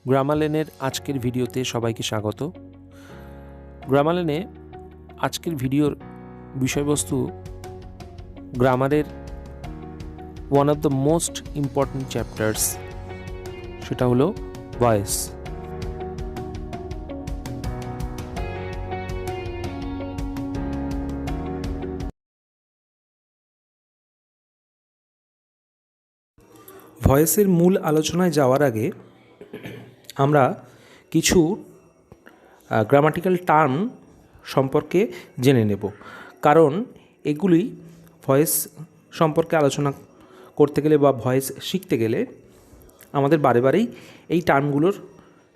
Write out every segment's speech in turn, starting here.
গ্রামারলেনের আজকের ভিডিওতে সবাইকে স্বাগত। গ্রামারলেনে আজকের ভিডিওর বিষয়বস্তু গ্রামারের one of the most important chapters, সেটা হলো ভয়েস। ভয়েসের মূল আলোচনায় যাওয়ার আগে আমরা কিছু গ্রামাটিক্যাল টার্ম সম্পর্কে জেনে নেব, কারণ এগুলি ভয়েস সম্পর্কে আলোচনা করতে গেলে বা ভয়েস শিখতে গেলে আমাদের বারে বারেই এই টার্মগুলোর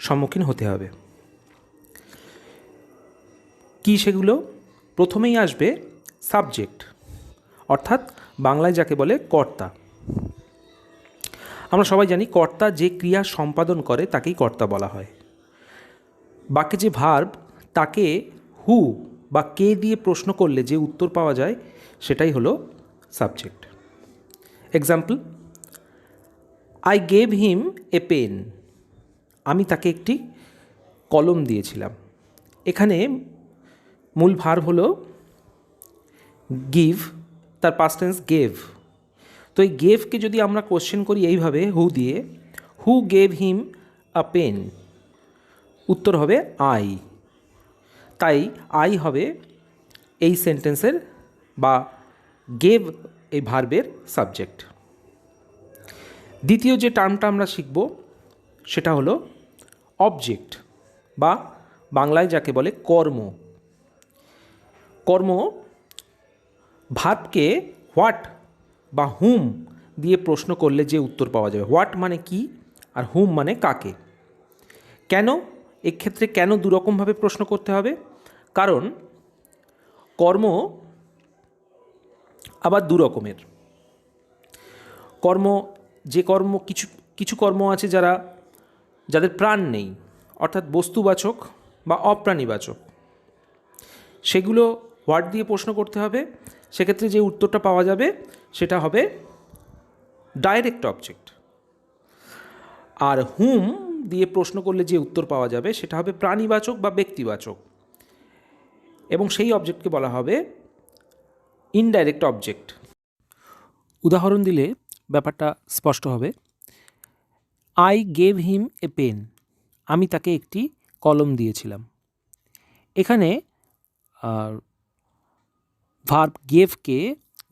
সম্মুখীন হতে হবে। কি সেগুলো? প্রথমেই আসবে সাবজেক্ট, অর্থাৎ বাংলায় যাকে বলে কর্তা। আমরা সবাই জানি কর্তা যে ক্রিয়া সম্পাদন করে তাকেই কর্তা বলা হয়। বাক্যে যে ভার্ব তাকে হু বা কে দিয়ে প্রশ্ন করলে যে উত্তর পাওয়া যায় সেটাই হলো subject. Example, I gave him a pen. আমি তাকে একটি কলম দিয়েছিলাম। এখানে মূল ভার্ব হলো গিভ, তার পাস্ট টেন্স গেভ। তো এই গেভকে যদি আমরা কোশ্চেন করি এইভাবে হু দিয়ে, who gave him a pen, উত্তর হবে আই। তাই আই হবে এই সেন্টেন্সের বা গেভ এই ভার্বের সাবজেক্ট। দ্বিতীয় যে টার্মটা আমরা শিখব সেটা হলো অবজেক্ট বা বাংলায় যাকে বলে কর্ম। কর্ম ভার্বকে হোয়াট বা হুম দিয়ে প্রশ্ন করলে যে উত্তর পাওয়া যাবে। হোয়াট মানে কি আর হুম মানে কাকে। কেন এক্ষেত্রে কেন দুরকমভাবে প্রশ্ন করতে হবে? কারণ কর্ম আবার দু রকমের। কর্ম, যে কর্ম কিছু কর্ম আছে যাদের প্রাণ নেই, অর্থাৎ বস্তুবাচক বা অপ্রাণীবাচক, সেগুলো হোয়াট দিয়ে প্রশ্ন করতে হবে। সেক্ষেত্রে যে উত্তরটা পাওয়া যাবে সেটা হবে ডাইরেক্ট অবজেক্ট। আর হুম দিয়ে প্রশ্ন করলে যে উত্তর পাওয়া যাবে সেটা হবে প্রাণীবাচক বা ব্যক্তিবাচক, এবং সেই অবজেক্টকে বলা হবে ইনডাইরেক্ট অবজেক্ট। উদাহরণ দিলে ব্যাপারটা স্পষ্ট হবে। I gave him a pen. আমি তাকে একটি কলম দিয়েছিলাম। এখানে ভার্ব গেভকে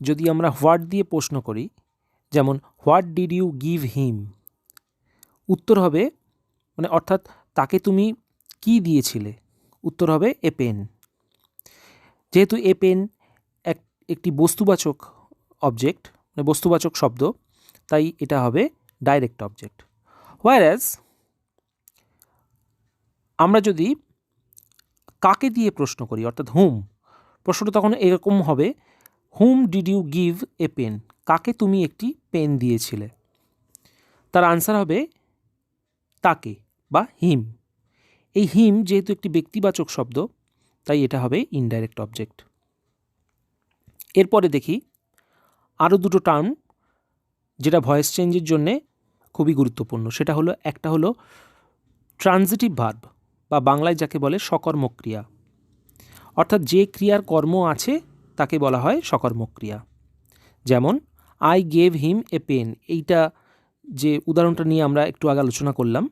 যদি আমরা হোয়াট দিয়ে প্রশ্ন করি, যেমন what did you give him, উত্তর হবে অর্থাৎ তাকে তুমি কি দিয়েছিলে, উত্তর হবে এ পেন। যেহেতু এ পেন একটি বস্তুবাচক অবজেক্ট, বস্তুবাচক শব্দ, তাই এটা হবে ডাইরেক্ট অবজেক্ট। হোয়ারএজ আমরা যদি কাকে দিয়ে প্রশ্ন করি, অর্থাৎ হুম, প্রশ্নটা তখন এরকম হবে, whom did you give a pen, কাকে তুমি একটি পেন দিয়েছিলে। তার আনসার হবে তাকে বা হিম। এই হিম যেহেতু একটি ব্যক্তিবাচক শব্দ, তাই এটা হবে ইনডাইরেক্ট অবজেক্ট। এরপরে দেখি আরও দুটো টার্ম যেটা ভয়েস চেঞ্জের জন্যে খুবই গুরুত্বপূর্ণ। সেটা হলো, একটা হলো ট্রানজিটিভ ভার্ব বা বাংলায় যাকে বলে সকর্মক ক্রিয়া, অর্থাৎ যে ক্রিয়ার কর্ম আছে তাকে বলা হয় সকর্মক ক্রিয়া। যেমন I gave him a pen, এইটা যে উদাহরণটা নিয়ে আমরা একটু আগে আলোচনা করলাম,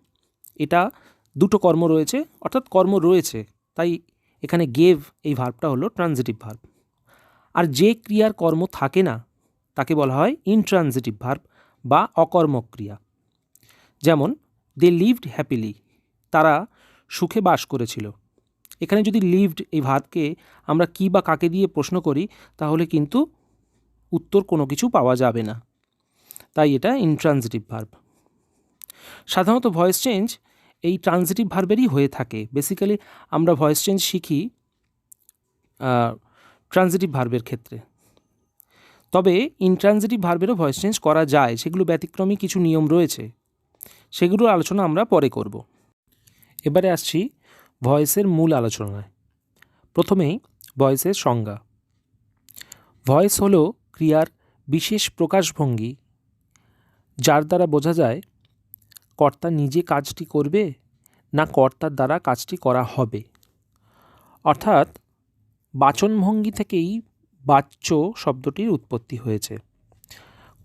এটা দুটো কর্ম রয়েছে, অর্থাৎ কর্ম রয়েছে, তাই এখানে গেভ এই ভার্বটা হলো ট্রানজিটিভ ভার্ব। আর যে ক্রিয়ার কর্ম থাকে না তাকে বলা হয় ইনট্রানজিটিভ ভার্ব বা অকর্মক ক্রিয়া। যেমন দে লিভড হ্যাপিলি, তারা সুখে বাস করেছিল। এখানে যদি লিভড এই ভার্বকে আমরা কি বা কাকে দিয়ে প্রশ্ন করি তাহলে কিন্তু উত্তর কোনো কিছু পাওয়া যাবে না, তাই এটা ইনট্রানজিটিভ ভার্ব। সাধারণত ভয়েস চেঞ্জ এই ট্রানজিটিভ ভার্বেরই হয়ে থাকে। বেসিক্যালি আমরা ভয়েস চেঞ্জ শিখি ট্রানজিটিভ ভার্বের ক্ষেত্রে, তবে ইনট্রানজিটিভ ভার্বেরও ভয়েস চেঞ্জ করা যায়। সেগুলো ব্যতিক্রমী কিছু নিয়ম রয়েছে, সেগুলোর আলোচনা আমরা পরে করব। এবারে আসছি ভয়েসের মূল আলোচনায়। প্রথমেই ভয়েসের সংজ্ঞা। ভয়েস হলো ক্রিয়ার বিশেষ প্রকাশভঙ্গি যার দ্বারা বোঝা যায় কর্তা নিজে কাজটি করবে না কর্তার দ্বারা কাজটি করা হবে। অর্থাৎ বাচনভঙ্গি থেকেই বাচ্য শব্দটির উৎপত্তি হয়েছে।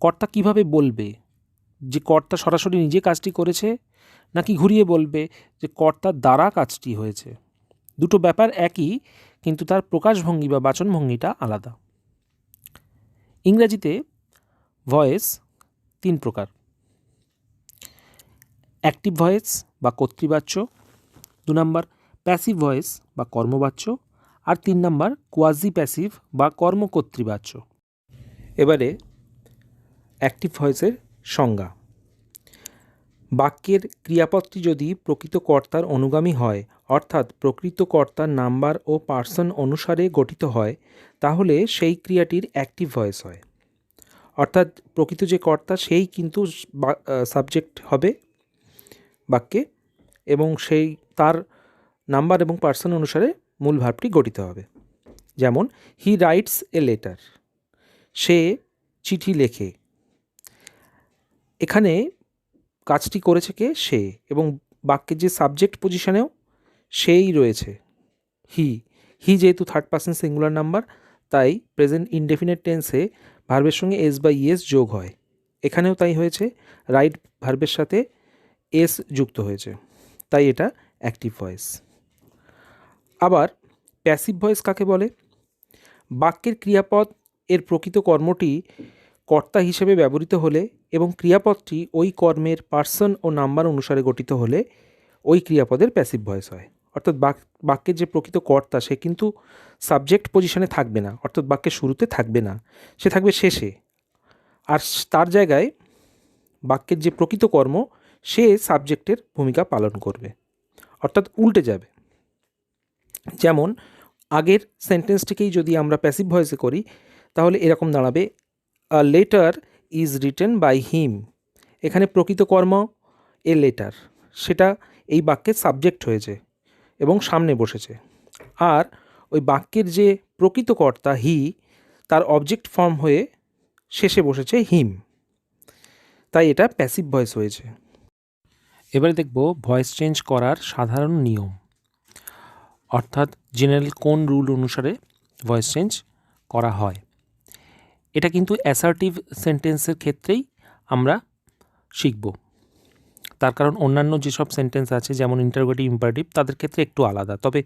কর্তা কিভাবে বলবে যে কর্তা সরাসরি নিজে কাজটি করেছে, নাকি ঘুরিয়ে বলবে যে কর্তার দ্বারা কাজটি হয়েছে। দুটো ব্যাপার একই, কিন্তু তার প্রকাশভঙ্গি বা বাচনভঙ্গিটা আলাদা। ইংরেজিতে ভয়েস 3 প্রকার: অ্যাক্টিভ ভয়েস বা কর্তৃবাচ্য, 2 নম্বর প্যাসিভ ভয়েস বা কর্মবাচ্য, আর 3 নম্বর কোয়াজি প্যাসিভ বা কর্মকর্তৃবাচ্য। এবারে অ্যাক্টিভ ভয়েসের সংজ্ঞা। বাক্যের ক্রিয়াপদটি যদি প্রকৃত কর্তার অনুগামী হয়, অর্থাৎ প্রকৃত কর্তার নাম্বার ও পার্সন অনুসারে গঠিত হয়, তাহলে সেই ক্রিয়াটির অ্যাক্টিভ ভয়েস হয়। অর্থাৎ প্রকৃত যে কর্তা সেই কিন্তু সাবজেক্ট হবে বাক্যে, এবং সেই তার নাম্বার এবং পার্সন অনুসারে মূল ভার্বটি গঠিত হবে। যেমন হি রাইটস এ লেটার, সে চিঠি লেখে। এখানে কাজটি করেছে কে? সে, এবং বাক্যের যে সাবজেক্ট পজিশনেও সেই রয়েছে, হি যেহেতু থার্ড পার্সন সিঙ্গুলার নাম্বার, তাই প্রেজেন্ট ইনডেফিনিট টেন্সে ভার্বের সঙ্গে এস বা ইএস যোগ হয়। এখানেও তাই হয়েছে, রাইট ভার্বের সাথে এস যুক্ত হয়েছে, তাই এটা অ্যাক্টিভ ভয়েস। আবার প্যাসিভ ভয়েস কাকে বলে? বাক্যের ক্রিয়াপদ এর প্রকৃত কর্মটি কর্তা হিসেবে ব্যবহৃত হলে এবং ক্রিয়াপদটি ওই কর্মের পার্সন ও নাম্বার অনুসারে গঠিত হলে ওই ক্রিয়াপদের প্যাসিভ ভয়েস হয়। অর্থাৎ বাক্যের যে প্রকৃত কর্তা সে কিন্তু সাবজেক্ট পজিশনে থাকবে না, অর্থাৎ বাক্যের শুরুতে থাকবে না, সে থাকবে শেষে। আর তার জায়গায় বাক্যের যে প্রকৃত কর্ম সে সাবজেক্টের ভূমিকা পালন করবে, অর্থাৎ উল্টে যাবে। যেমন আগের সেন্টেন্সটিকেই যদি আমরা প্যাসিভ ভয়েসে করি, তাহলে এরকম দাঁড়াবে, a letter is written by him. এখানে প্রকৃত কর্ম এ লেটার, সেটা এই বাক্যের সাবজেক্ট হয়েছে এবং সামনে বসেছে। আর ওই বাক্যের যে প্রকৃত কর্তা হি, তার অবজেক্ট ফর্ম হয়ে শেষে বসেছে হিম, তাই এটা প্যাসিভ ভয়েস হয়েছে। এবারে দেখব ভয়েস চেঞ্জ করার সাধারণ নিয়ম, অর্থাৎ জেনারেল কোন রুল অনুসারে ভয়েস চেঞ্জ করা হয়। এটা কিন্তু অ্যাসার্টিভ সেন্টেন্সের ক্ষেত্রেই আমরা শিখব, তার কারণ অন্যান্য যেসব সেন্টেন্স আছে যেমন ইন্টারোগেটিভ, ইম্পারেটিভ, তাদের ক্ষেত্রে একটু আলাদা। তবে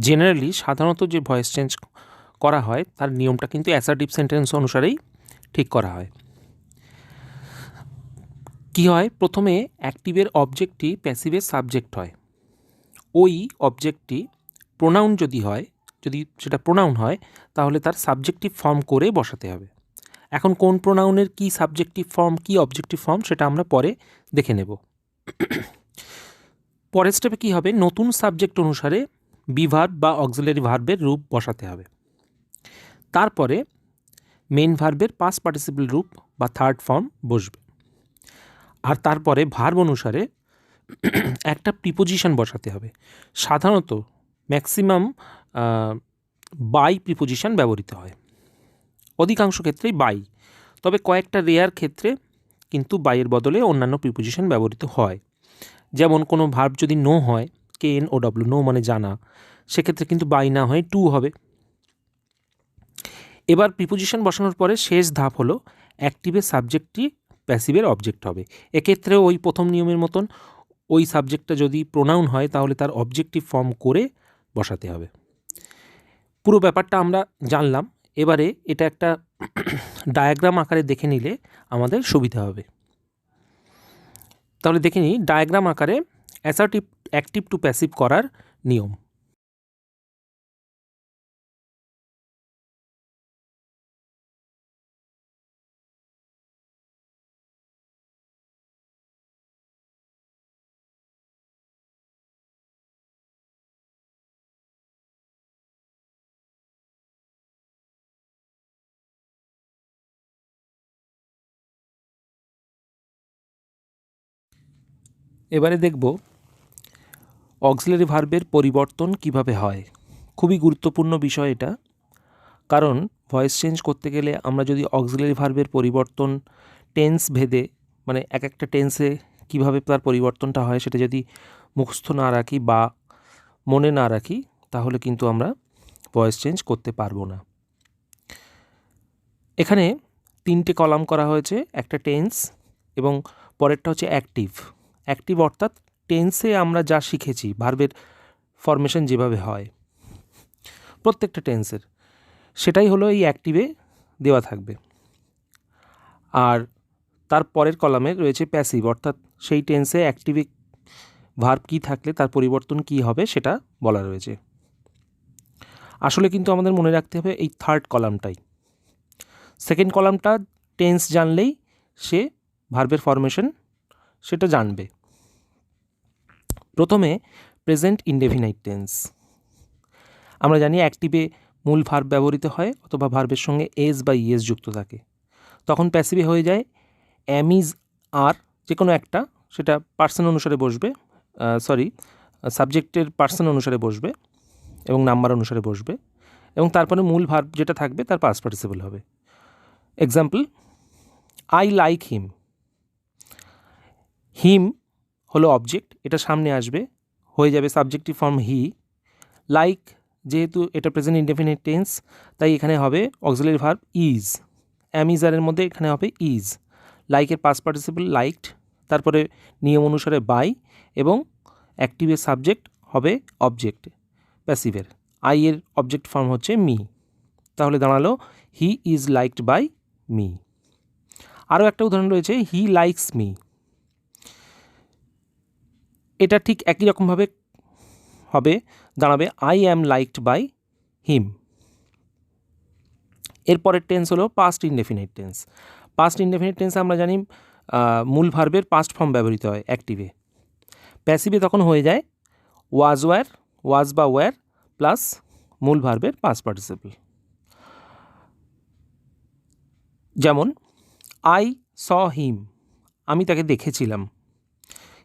জেনারেলি সাধারণত যে ভয়েস চেঞ্জ করা হয় তার নিয়মটা কিন্তু অ্যাসার্টিভ সেন্টেন্স অনুসারেই ঠিক করা হয়। কী হয়? প্রথমে অ্যাক্টিভের অবজেক্টটি প্যাসিভের সাবজেক্ট হয়। ওই অবজেক্টটি প্রোনাউন যদি সেটা প্রোনাউন হয়, তাহলে তার সাবজেক্টিভ ফর্ম করে বসাতে হবে। এখন কোন প্রোনাউনের কী সাবজেক্টিভ ফর্ম, কী অবজেক্টিভ ফর্ম, সেটা আমরা পরে দেখে নেব। পরের স্টেপে কী হবে? নতুন সাবজেক্ট অনুসারে বিভার্ব বা অক্সিলারি ভার্বের রূপ বসাতে হবে। তারপরে মেইন ভার্বের পাস্ট পার্টিসিপল রূপ বা থার্ড ফর্ম বসবে। আর তারপরে ভার্ব অনুসারে একটা প্রিপোজিশন বসাতে হবে। সাধারণত ম্যাক্সিমাম বাই প্রিপোজিশন ব্যবহৃত হয়, অধিকাংশ ক্ষেত্রেই বাই, তবে কয়েকটা রেয়ার ক্ষেত্রে কিন্তু বাইয়ের বদলে অন্যান্য প্রিপোজিশন ব্যবহৃত হয়। যেমন কোনো ভার্ব যদি নো হয়, KNOW, নো মানে জানা, সেক্ষেত্রে কিন্তু বাই না হয়ে টু হবে। এবার প্রিপোজিশন বসানোর পরে শেষ ধাপ হলো অ্যাক্টিভের সাবজেক্টটি প্যাসিভের অবজেক্ট হবে। এক্ষেত্রেও ওই প্রথম নিয়মের মতন ওই সাবজেক্টটা যদি প্রোনাউন হয় তাহলে তার অবজেক্টিভ ফর্ম করে বসাতে হবে। পুরো ব্যাপারটা আমরা জানলাম। এবারে এটা একটা ডায়াগ্রাম আকারে দেখে নিলে আমাদের সুবিধা হবে। তাহলে দেখে নিই ডায়াগ্রাম আকারে অ্যাসার্টিভ অ্যাক্টিভ টু প্যাসিভ করার নিয়ম। এবারে দেখব অক্সিলারি ভার্বের পরিবর্তন কিভাবে হয়। খুবই গুরুত্বপূর্ণ বিষয় এটা, কারণ ভয়েস চেঞ্জ করতে গেলে আমরা যদি অক্সিলারি ভার্বের পরিবর্তন টেন্স ভেদে, মানে এক একটা টেন্সে কিভাবে তার পরিবর্তনটা হয় সেটা যদি মুখস্থ না রাখি বা মনে না রাখি তাহলে কিন্তু আমরা ভয়েস চেঞ্জ করতে পারবো না। এখানে 3টে কলাম করা হয়েছে, একটা টেন্স এবং পরেরটা হচ্ছে অ্যাক্টিভ। অ্যাক্টিভ অর্থাৎ টেন্সে আমরা যা শিখেছি, ভার্বের ফরমেশন যেভাবে হয় প্রত্যেকটা টেন্সের, সেটাই হলো এই অ্যাক্টিভে দেওয়া থাকবে। আর তার পরের কলামে রয়েছে প্যাসিভ, অর্থাৎ সেই টেন্সে অ্যাক্টিভে ভার্ব কী থাকলে তার পরিবর্তন কী হবে সেটা বলা রয়েছে। আসলে কিন্তু আমাদের মনে রাখতে হবে এই থার্ড কলামটাই। সেকেন্ড কলামটা টেন্স জানলেই সে ভার্বের ফরমেশন সেটা জানবে। প্রথমে প্রেজেন্ট ইনডেফিনাইট টেন্স। আমরা জানি অ্যাক্টিভে মূল ভার্ব ব্যবহৃত হয় অথবা ভার্বের সঙ্গে এস বা ইএস যুক্ত থাকে। তখন প্যাসিভে হয়ে যায় অ্যাম, ইজ, আর, যে কোনো একটা, সেটা পার্সন অনুসারে বসবে, সাবজেক্টের পার্সন অনুসারে বসবে এবং নাম্বার অনুসারে বসবে, এবং তারপরে মূল ভার্ব যেটা থাকবে তার পাস্ট পার্টিসিপল হবে। Example, I like him. Him হলো অবজেক্ট, এটা সামনে আসবে, হয়ে যাবে সাবজেক্টিভ ফর্ম হি। লাইক যেহেতু এটা প্রেজেন্ট ইনডেফিনিট টেন্স, তাই এখানে হবে auxiliary verb is. Am, is, আরের মধ্যে এখানে হবে ইজ। লাইকের পাস্ট পার্টিসিপল লাইকড, তারপরে নিয়ম অনুসারে বাই, এবং অ্যাক্টিভের সাবজেক্ট হবে অবজেক্ট প্যাসিভের। আই এর অবজেক্ট ফর্ম হচ্ছে মি, তাহলে দাঁড়ালো he is liked by me. আরও একটা উদাহরণ রয়েছে, হি লাইকস মি। এটা ঠিক একই রকমভাবে হবে, দাঁড়াবে I am liked by him. এরপরের টেন্স হলো past indefinite tense. Past indefinite tense আমরা জানি মূল ভার্বের পাস্ট ফর্ম ব্যবহৃত হয় অ্যাক্টিভে। প্যাসিভে তখন হয়ে যায় ওয়াজ ওয়্যার, ওয়াজ বা ওয়্যার প্লাস মূল ভার্বের পাস্ট পার্টিসিপল। যেমন আই স হিম, আমি তাকে দেখেছিলাম।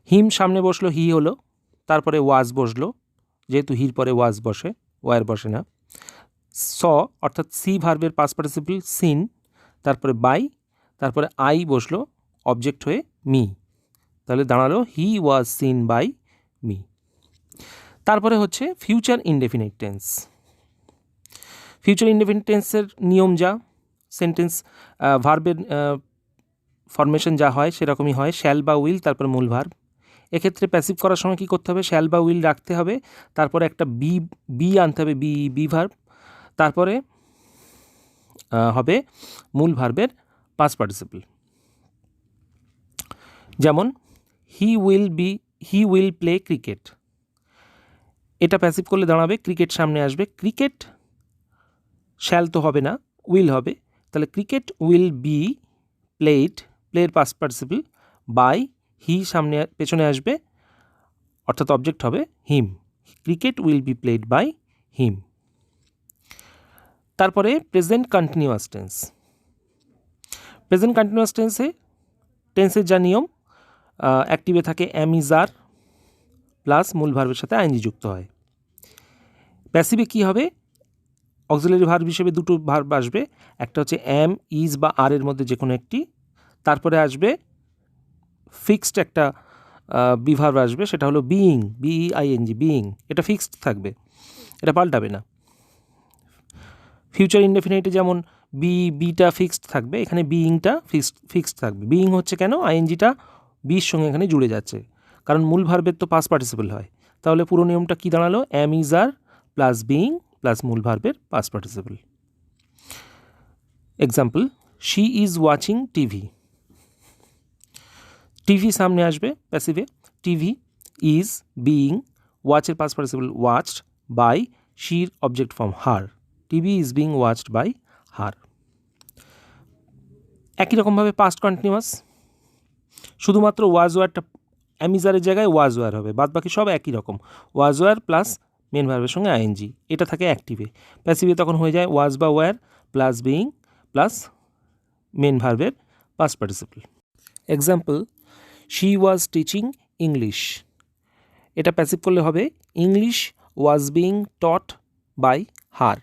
হিম সামনে বসলো, হি হলো, তারপরে ওয়াজ বসলো, যেহেতু হির পরে ওয়াজ বসে, ওয়্যার বসে না। স অর্থাৎ সি ভার্বের পাস্ট পার্টিসিপল সিন, তারপরে বাই, তারপরে আই বসলো অবজেক্ট হয়ে মি, তাহলে দাঁড়ালো হি ওয়াজ সিন বাই মি। তারপরে হচ্ছে future indefinite tense. Future indefinite টেন্সের নিয়ম যা, সেন্টেন্স ভার্বের ফরমেশন যা হয় সেরকমই হয়, শ্যাল বা উইল, তারপরে মূল ভার্ব। এক্ষেত্রে প্যাসিভ করার সময় কী করতে হবে, শ্যাল বা উইল রাখতে হবে, তারপরে একটা বি আনতে হবে, বি ভার্ব, তারপরে হবে মূল ভার্বের পাস্ট পার্টিসিপল। যেমন হি উইল প্লে ক্রিকেট, এটা প্যাসিভ করলে দাঁড়াবে ক্রিকেট সামনে আসবে, ক্রিকেট শ্যাল তো হবে না, উইল হবে, তাহলে ক্রিকেট উইল বি প্লেড, প্লের পাস্ট পার্টিসিপল, বাই হি সামনে পেছনে আসবে, অর্থাৎ অবজেক্ট হবে him, cricket will be played by him. তারপরে present continuous tense. Present continuous টেন্সের যা নিয়ম, অ্যাক্টিভে থাকে অ্যাম, ইজ, আর প্লাস মূল ভার্বের সাথে আইএনজি যুক্ত হয়। প্যাসিভে কী হবে, অক্সিলারি ভার্ব হিসেবে দুটো ভার্ব আসবে, একটা হচ্ছে অ্যাম, ইজ বা আর এর মধ্যে যে কোনো একটি, তারপরে আসবে ফিক্সড একটা বি ভার্ব আসবে, সেটা হলো বিইং, বিইআইএনজি, বিইং, এটা ফিক্সড থাকবে, এটা পাল্টাবে না। ফিউচার ইনডেফিনিটে যেমন বিটা ফিক্সড থাকবে, এখানে বিইংটা ফিক্সড থাকবে। বিইং হচ্ছে কেন, আইএনজিটা বির সঙ্গে এখানে জুড়ে যাচ্ছে, কারণ মূল ভার্বের তো পাস্ট পার্টিসিপল হয়। তাহলে পুরো নিয়মটা কী দাঁড়ালো, am, is, are plus being plus মূল ভার্বের past participle. Example, she is watching TV. TV সামনে আসবে প্যাসিভে, টিভি ইজ বিইং, ওয়াচের পাস্ট পার্টিসিপল ওয়াচড, বাই শির object form her, TV is being watched by her. একই রকমভাবে পাস্ট কন্টিনিউয়াস, শুধুমাত্র ওয়াজ ওয়্যারটা অ্যামিজারের জায়গায় ওয়াজ ওয়্যার হবে, বাদ বাকি সব একই রকম, ওয়াজ ওয়্যার প্লাস মেন ভার্বের সঙ্গে আইএনজি, এটা থাকে অ্যাক্টিভে। প্যাসিভে তখন হয়ে যায় ওয়াজ বা were plus being plus main ভার্বের past participle. Example, she was teaching English, এটা প্যাসিভ করলে হবে English was being taught by her.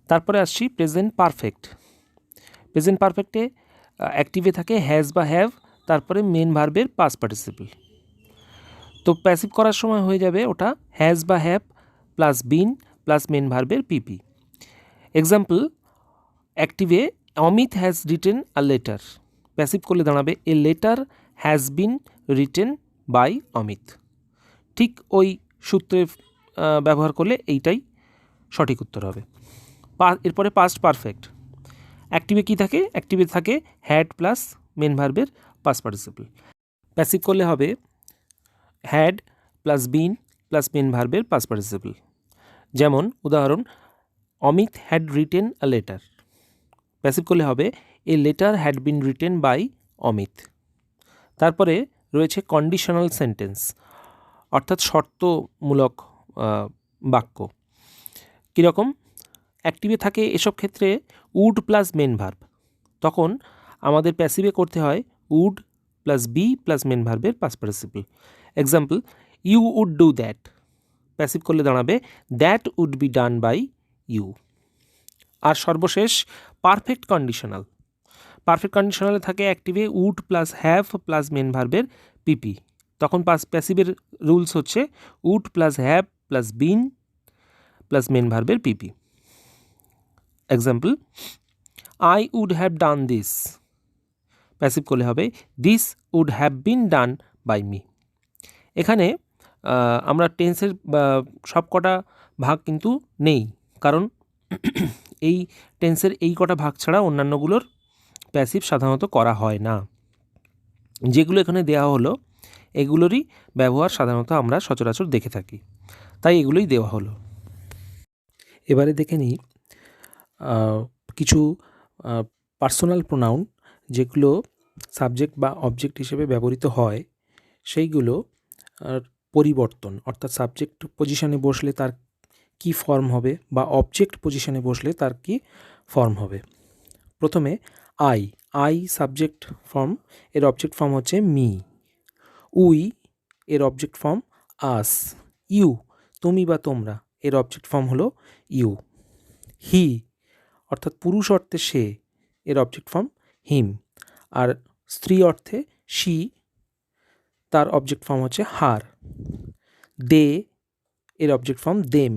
তারপরে আসছি প্রেজেন্ট পারফেক্ট। প্রেজেন্ট পারফেক্টে অ্যাক্টিভে থাকে হ্যাজ বা হ্যাভ তারপরে মেন ভার্বের পাস্ট পার্টিসিপল। তো প্যাসিভ করার সময় হয়ে যাবে ওটা হ্যাজ বা have plus been plus main ভার্বের পিপি। এক্সাম্পল, অ্যাক্টিভে Amit has written a letter, passive করলে দাঁড়াবে a letter has been written by Amit. ঠিক ওই সূত্রে ব্যবহার করলে এইটাই সঠিক উত্তর হবে। এরপরে পাস্ট পারফেক্ট। অ্যাক্টিভে কী থাকে? অ্যাক্টিভে থাকে হ্যাড প্লাস মেন ভার্বের পাস্ট পার্টিসিপল। প্যাসিভ করলে হবে had plus been plus main ভার্বের পাস্ট পার্টিসিপল। যেমন উদাহরণ, Amit had written a letter, passive করলে হবে a letter had been written by Amit. তারপরে রয়েছে কন্ডিশনাল সেন্টেন্স, অর্থাৎ শর্তমূলক বাক্য। কীরকম? অ্যাক্টিভে থাকে এসব ক্ষেত্রে উড প্লাস মেন ভার্ব, তখন আমাদের প্যাসিভে করতে হয় would plus be plus main ভার্বের past participle. Example, you would do that, passive করলে দাঁড়াবে that would be done by you. আর সর্বশেষ পারফেক্ট কন্ডিশনাল। পারফেক্ট কন্ডিশনালে থাকে অ্যাক্টিভে would plus have plus main ভার্বের পিপি, তখন প্যাসিভের রুলস হচ্ছে would plus have plus been plus main ভার্বের PP. Example, I would have done this, passive করলে হবে this would have been done by me. এখানে আমরা টেন্সের সব কটা ভাগ কিন্তু নেই, কারণ এই টেন্সের এই কটা ভাগ ছাড়া অন্যান্যগুলোর প্যাসিভ সাধারণত করা হয় না। যেগুলো এখানে দেওয়া হলো এগুলোরই ব্যবহার সাধারণত আমরা সচরাচর দেখে থাকি, তাই এগুলোই দেওয়া হলো। এবারে দেখে নিই কিছু পার্সোনাল প্রোনাউন যেগুলো সাবজেক্ট বা অবজেক্ট হিসেবে ব্যবহৃত হয়, সেইগুলো পরিবর্তন, অর্থাৎ সাবজেক্ট পজিশনে বসলে তার কি ফর্ম হবে বা অবজেক্ট পজিশনে বসলে তার কি ফর্ম হবে। প্রথমে আই সাবজেক্ট ফর্ম, এর অবজেক্ট ফর্ম হচ্ছে মি। উই এর অবজেক্ট ফর্ম আস। ইউ তুমি বা তোমরা, এর অবজেক্ট ফর্ম হলো ইউ। হি অর্থাৎ পুরুষ অর্থে সে, এর অবজেক্ট ফর্ম হিম। আর স্ত্রী অর্থে শি, তার অবজেক্ট ফর্ম হচ্ছে হার। দে এর অবজেক্ট ফর্ম দেম।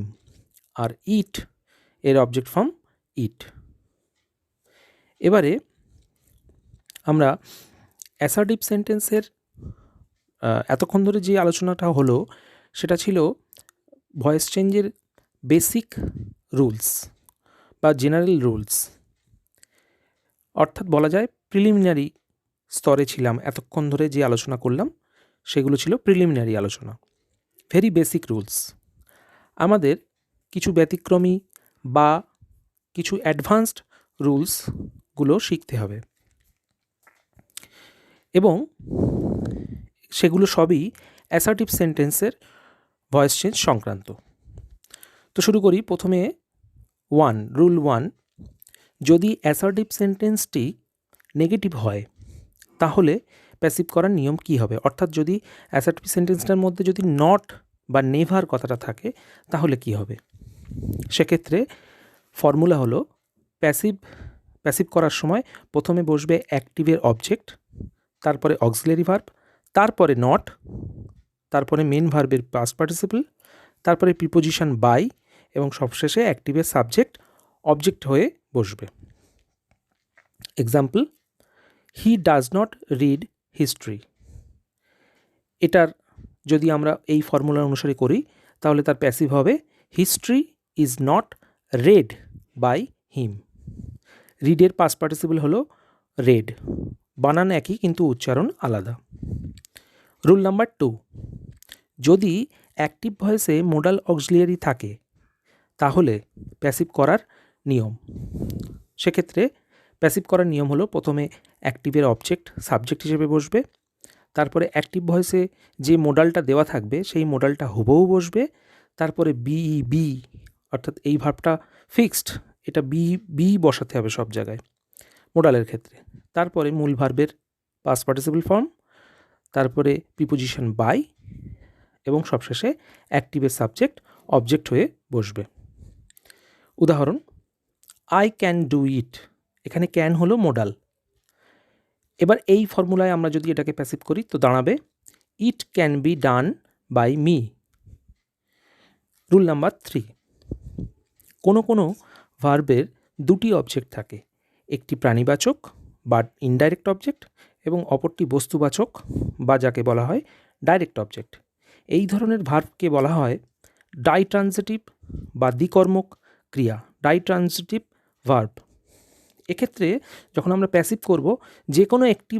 আর ইট এর অবজেক্ট ফর্ম ইট। এবারে আমরা অ্যাসার্টিভ সেন্টেন্সের এতক্ষণ ধরে যে আলোচনাটা হলো সেটা ছিল ভয়েস চেঞ্জের বেসিক রুলস বা জেনারেল রুলস, অর্থাৎ বলা যায় প্রিলিমিনারি স্তরে ছিলাম। এতক্ষণ ধরে যে আলোচনা করলাম সেগুলো ছিল প্রিলিমিনারি আলোচনা, ভেরি বেসিক রুলস। আমাদের কিছু ব্যতিক্রমী বা কিছু অ্যাডভান্সড রুলসগুলো শিখতে হবে, এবং সেগুলো সবই অ্যাসার্টিভ সেন্টেন্সের ভয়েস চেঞ্জ সংক্রান্ত। তো শুরু করি। প্রথমে রুল 1, যদি অ্যাসার্টিভ সেন্টেন্সটি নেগেটিভ হয় তাহলে প্যাসিভ করার নিয়ম কী হবে, অর্থাৎ যদি অ্যাসার্টিভ সেন্টেন্সটার মধ্যে যদি নট বা নেভার কথাটা থাকে তাহলে কি হবে। সেক্ষেত্রে ফর্মুলা হলো প্যাসিভ করার সময় প্রথমে বসবে অ্যাক্টিভের অবজেক্ট, তারপরে অক্সিলারি ভার্ব, তারপরে নট, তারপরে মেন ভার্বের পাস্ট পার্টিসিপল, তারপরে প্রিপোজিশন বাই, এবং সবশেষে অ্যাক্টিভের সাবজেক্ট অবজেক্ট হয়ে বসবে। Example, he does not read history. এটার যদি আমরা এই ফর্মুলা অনুসারে করি তাহলে তার প্যাসিভ হবে history is not read by him. রিডের পাস্ট পার্টিসিপল হলো রেড, বানান একই কিন্তু উচ্চারণ আলাদা। রুল নাম্বার 2, যদি অ্যাক্টিভ ভয়েসে মোডাল অক্সিলিয়ারি থাকে তাহলে প্যাসিভ করার নিয়ম। সেক্ষেত্রে প্যাসিভ করার নিয়ম হলো প্রথমে অ্যাক্টিভের অবজেক্ট সাবজেক্ট হিসেবে বসবে, তারপরে অ্যাক্টিভ ভয়েসে যে মোডালটা দেওয়া থাকবে সেই মোডালটা হুবহু বসবে, তারপরে বি অর্থাৎ এই ভার্বটা ফিক্সড, এটা বি বসাতে হবে সব জায়গায় মোডালের ক্ষেত্রে, তারপরে মূল ভার্বের পাস্ট পার্টিসিপল ফর্ম, তারপরে প্রিপোজিশন বাই, এবং সবশেষে অ্যাক্টিভের সাবজেক্ট অবজেক্ট হয়ে বসবে। উদাহরণ, আই ক্যান ডু ইট, এখানে ক্যান হলো মোডাল, এবার এই ফর্মুলায় আমরা যদি এটাকে প্যাসিভ করি তো দাঁড়াবে it can be done by me. Rule number 3, কোনো কোনো ভার্বের দুটি অবজেক্ট থাকে, একটি প্রাণীবাচক বা ইনডাইরেক্ট অবজেক্ট এবং অপরটি বস্তুবাচক বা যাকে বলা হয় ডাইরেক্ট অবজেক্ট। এই ধরনের ভার্বকে বলা হয় ডাইট্রানজিটিভ বা দ্বিকর্মক ক্রিয়া, ডাইট্রানজিটিভ ভার্ব। এক্ষেত্রে যখন আমরা প্যাসিভ করব, যে কোনো একটি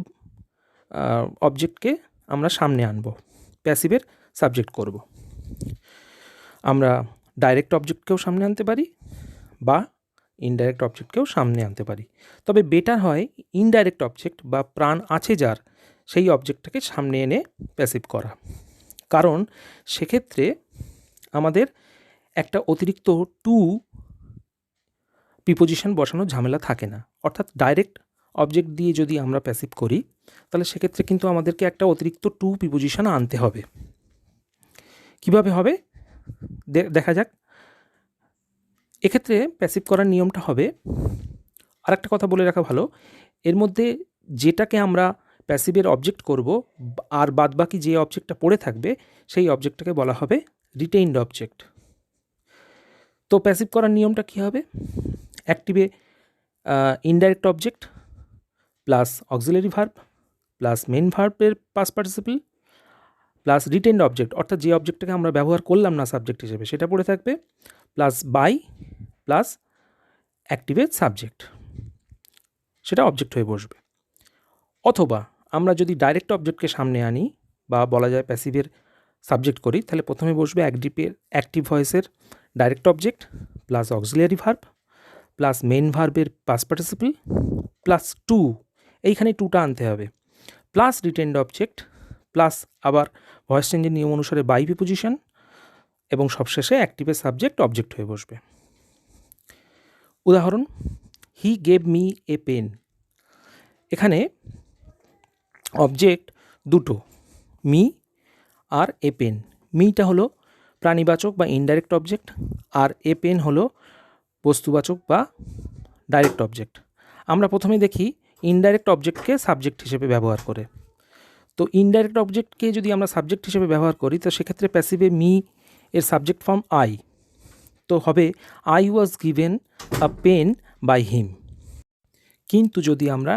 অবজেক্টকে আমরা সামনে আনব, প্যাসিভের সাবজেক্ট করব। আমরা ডাইরেক্ট অবজেক্টকেও সামনে আনতে পারি বা ইনডাইরেক্ট অবজেক্টকেও সামনে আনতে পারি, তবে বেটার হয় ইনডাইরেক্ট অবজেক্ট বা প্রাণ আছে যার সেই অবজেক্টটাকে সামনে এনে প্যাসিভ করা, কারণ সেক্ষেত্রে আমাদের একটা অতিরিক্ত টু প্রিপোজিশন বসানোর ঝামেলা থাকে না। অর্থাৎ ডাইরেক্ট অবজেক্ট দিয়ে যদি আমরা প্যাসিভ করি তাহলে সেক্ষেত্রে কিন্তু আমাদেরকে একটা অতিরিক্ত টু প্রিপোজিশন আনতে হবে। কিভাবে হবে দেখা যাক। এক্ষেত্রে প্যাসিভ করার নিয়মটা হবে, আরেকটা কথা বলে রাখা ভালো, এর মধ্যে যেটাকে আমরা প্যাসিভের অবজেক্ট করব আর বাদবাকি যে অবজেক্টটা পড়ে থাকবে সেই অবজেক্টটাকে বলা হবে রিটেইনড অবজেক্ট। তো প্যাসিভ করার নিয়মটা কী হবে? অ্যাক্টিভে indirect object plus auxiliary verb plus main ভার্বের past participle plus retained object, অর্থাৎ যে অবজেক্টটাকে আমরা ব্যবহার করলাম না সাবজেক্ট হিসেবে সেটা পড়ে থাকবে, প্লাস বাই প্লাস অ্যাক্টিভের সাবজেক্ট, সেটা অবজেক্ট হয়ে বসবে। অথবা আমরা যদি ডাইরেক্ট অবজেক্টকে সামনে আনি বা বলা যায় প্যাসিভের সাবজেক্ট করি, তাহলে প্রথমে বসবে অ্যাক্টিভ ভয়েসের direct object plus auxiliary verb plus main ভার্বের পাস্ট পার্টিসিপল প্লাস টু, এইখানে টুটা আনতে হবে, প্লাস রিটেইনড অবজেক্ট প্লাস আবার ভয়েস চেঞ্জের নিয়ম অনুসারে বাই প্রিপোজিশন এবং সবশেষে অ্যাক্টিভের সাবজেক্ট অবজেক্ট হয়ে বসবে। উদাহরণ, he gave me a pen. এখানে অবজেক্ট দুটো, মি আর এ পেন। মিটা হলো প্রাণীবাচক বা ইনডাইরেক্ট অবজেক্ট আর এ পেন হলো বস্তুবাচক বা ডাইরেক্ট অবজেক্ট। আমরা প্রথমে দেখি ইনডাইরেক্ট অবজেক্টকে সাবজেক্ট হিসেবে ব্যবহার করে। তো ইনডাইরেক্ট অবজেক্টকে যদি আমরা সাবজেক্ট হিসেবে ব্যবহার করি তো সেক্ষেত্রে প্যাসিভে মি এর সাবজেক্ট ফর্ম আই, তো হবে I was given a pen by him. কিন্তু যদি আমরা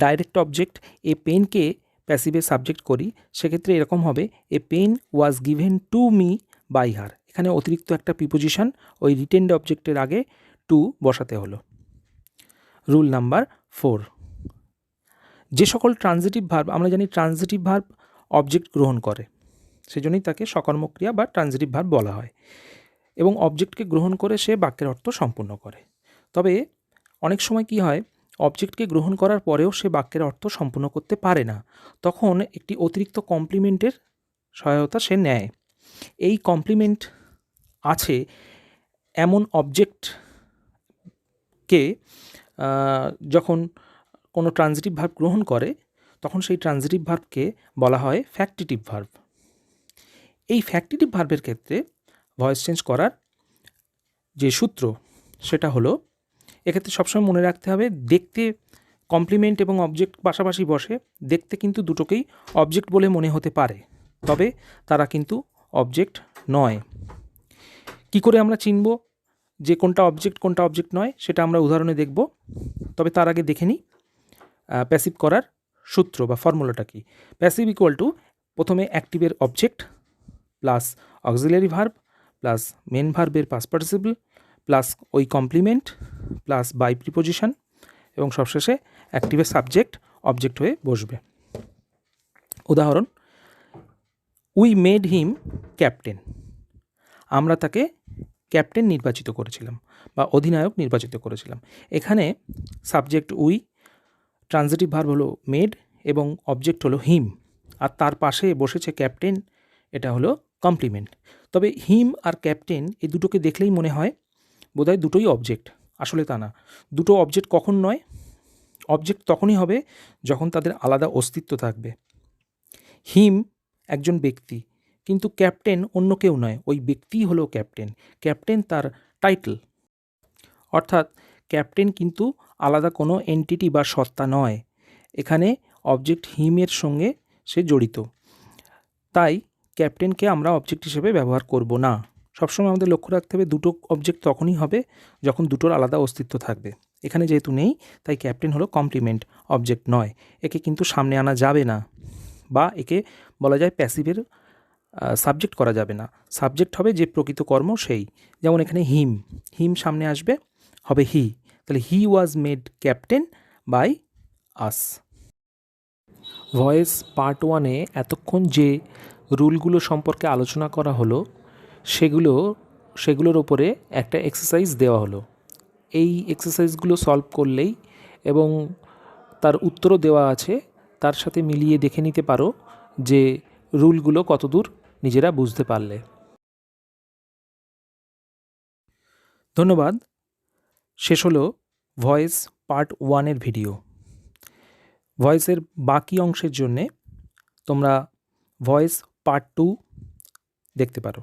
ডাইরেক্ট অবজেক্ট এ পেনকে প্যাসিভে সাবজেক্ট করি সেক্ষেত্রে এরকম হবে a pen was given to me by her. এখানে অতিরিক্ত একটা প্রিপোজিশন ওই রিটেইনড অবজেক্টের আগে টু বসাতে হলো। রুল নাম্বার 4, যে সকল ট্রানজিটিভ ভার্ব, আমরা জানি ট্রানজিটিভ ভার্ব অবজেক্ট গ্রহণ করে, সেজন্যই তাকে সকর্মক ক্রিয়া বা ট্রানজিটিভ ভার্ব বলা হয়, এবং অবজেক্টকে গ্রহণ করে সে বাক্যের অর্থ সম্পূর্ণ করে। তবে অনেক সময় কি হয়, অবজেক্টকে গ্রহণ করার পরেও সে বাক্যের অর্থ সম্পূর্ণ করতে পারে না, তখন একটি অতিরিক্ত কমপ্লিমেন্টের সহায়তা সে নেয়। এই কমপ্লিমেন্ট আছে এমন অবজেক্টকে যখন কোনো ট্রানজিটিভ ভার্ব গ্রহণ করে তখন সেই ট্রানজিটিভ ভার্বকে বলা হয় ফ্যাক্টিটিভ ভার্ব। এই ফ্যাক্টিটিভ ভার্বের ক্ষেত্রে ভয়েস চেঞ্জ করার যে সূত্র সেটা হলো, এক্ষেত্রে সবসময় মনে রাখতে হবে দেখতে কমপ্লিমেন্ট এবং অবজেক্ট পাশাপাশি বসে, দেখতে কিন্তু দুটোকেই অবজেক্ট বলে মনে হতে পারে, তবে তারা কিন্তু অবজেক্ট নয়। কি করে আমরা চিনব যে কোনটা অবজেক্ট নয় সেটা আমরা উদাহরণে দেখব, তবে তার আগে দেখে নিই প্যাসিভ করার সূত্র বা ফর্মুলাটা কি। প্যাসিভ ইকুয়াল টু প্রথমে অ্যাক্টিভের object plus auxiliary verb plus main ভার্বের পাস্ট পার্টিসিপল প্লাস ওই কমপ্লিমেন্ট প্লাস বাই প্রিপোজিশন এবং সবশেষে অ্যাক্টিভের সাবজেক্ট অবজেক্ট হয়ে বসবে। উদাহরণ, উই মেড হিম ক্যাপ্টেন। আমরা তাকে ক্যাপ্টেন নির্বাচিত করেছিলাম বা অধিনায়ক নির্বাচিত করেছিলাম। এখানে সাবজেক্ট উই, ট্রানজিটিভ ভার্ব হলো মেড এবং অবজেক্ট হলো হিম, আর তার পাশে বসেছে ক্যাপ্টেন, এটা হলো কমপ্লিমেন্ট। তবে হিম আর ক্যাপ্টেন এই দুটোকে দেখলেই মনে হয় বোধহয় দুটোই অবজেক্ট, আসলে তা না। দুটো অবজেক্ট কখন নয়? অবজেক্ট তখনই হবে যখন তাদের আলাদা অস্তিত্ব থাকবে। হিম একজন ব্যক্তি, কিন্তু ক্যাপ্টেন অন্য কেউ নয়, ওই ব্যক্তিই হলো ক্যাপ্টেন। ক্যাপ্টেন তার টাইটেল, অর্থাৎ ক্যাপ্টেন কিন্তু আলাদা কোনো এন্টিটি বা সত্তা নয়। এখানে অবজেক্ট হিমের সঙ্গে সে জড়িত, তাই ক্যাপ্টেনকে আমরা অবজেক্ট হিসেবে ব্যবহার করব না। সবসময় আমাদের লক্ষ্য রাখতে হবে দুটো অবজেক্ট তখনই হবে যখন দুটোর আলাদা অস্তিত্ব থাকবে। এখানে যেহেতু নেই, তাই ক্যাপ্টেন হলো কমপ্লিমেন্ট, অবজেক্ট নয়। একে কিন্তু সামনে আনা যাবে না, বা একে বলা যায় প্যাসিভের সাবজেক্ট করা যাবে না। সাবজেক্ট হবে যে প্রকৃত কর্ম সেই। যেমন এখানে হিম, হিম সামনে আসবে, হবে হি। তাহলে he was made captain by us. Voice part 1-এ এতক্ষণ যে রুলগুলো সম্পর্কে আলোচনা করা হলো সেগুলোর ওপরে একটা এক্সারসাইজ দেওয়া হলো। এই এক্সারসাইজগুলো সলভ করলেই এবং তার উত্তরও দেওয়া আছে, তার সাথে মিলিয়ে দেখে নিতে পারো যে রুলগুলো কতদূর নিজেরা বুঝতে পারলে। ধন্যবাদ। শেষ হলো ভয়েস পার্ট 1-এর ভিডিও। ভয়েসের বাকি অংশের জন্যে তোমরা ভয়েস পার্ট 2 দেখতে পারো।